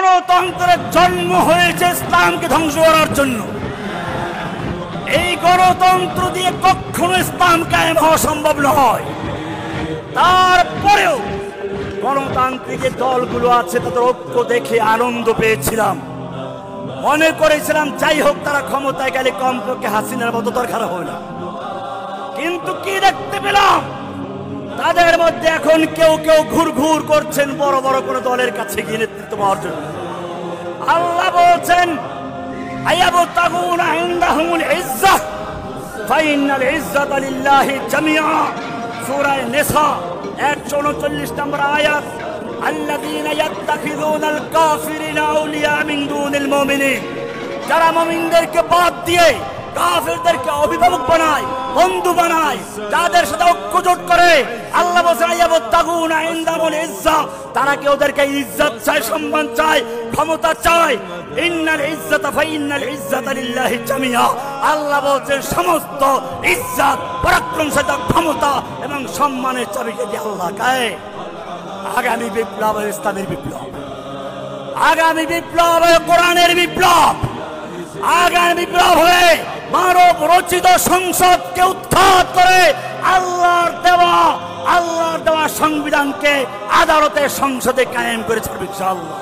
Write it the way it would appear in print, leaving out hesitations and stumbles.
গণতন্ত্রের জন্ম হয়েছে ইসলামকে ধ্বংস করার জন্য। এই গণতন্ত্র দিয়ে কখনো ইসলাম কায়েম হওয়া সম্ভব নয়। তারপরেও গণতান্ত্রিক দলগুলো আছে, তাদের ঐক্য দেখে আনন্দ পেয়েছিলাম, মনে করেছিলাম যাই হোক তারা ক্ষমতায় গেলে কমপক্ষে হাসিনার মতো দরকার হয় না। কিন্তু কি দেখতে পেলাম, তাদের মধ্যে এখন কেউ কেউ ঘুরঘুর করছেন বড় বড় কোন দলের কাছে গিয়ে নেতৃত্ব পাওয়ার জন্য। আল্লাহ বলছেন আয়াবতাগুনা ইনদাহুমুল ইজ্জাহ ফাইনাল ইজ্জাতা লিল্লাহি জামিআ, সূরা নিসা 139 নম্বর আয়াত। আল্লাযীনা ইয়াত্তাখিযুনাল কাফিরিনা আউলিয়া মিন দুনিল মুমিনিন, যারা মুমিনদেরকে বাদ দিয়ে কাফিরদেরকে অভিভাবক বানায়, বন্ধু বানায়, যাদের সাথে ঐক্যজোট করে, আল্লাহ বলেন আয়াবতাগুনা ইনদাহুমুল ইজ্জাহ, তারা কি ওদেরকে ইজ্জত চায়, সম্মান চায়, ক্ষমতা চায়। ইন্নাল ইজ্জাতা ফাইনাল ইজ্জাতা লিল্লাহি জামিআ, আল্লাহ বলেন সমস্ত ইজ্জত, পরাক্রমশালী ক্ষমতা এবং সম্মানের চাবিকে দিয়ে আল্লাহ কায়। আগামী বিপ্লব ইসলামের বিপ্লব, আগামী বিপ্লব কোরআনের বিপ্লব, আগামী বিপ্লব হয়ে মানব রচিত সংসদকে উৎখাত করে আল্লাহর দেওয়া সংবিধানকে আদালতে সংসদে কায়েম করে ছাড়বে ইনশাআল্লাহ।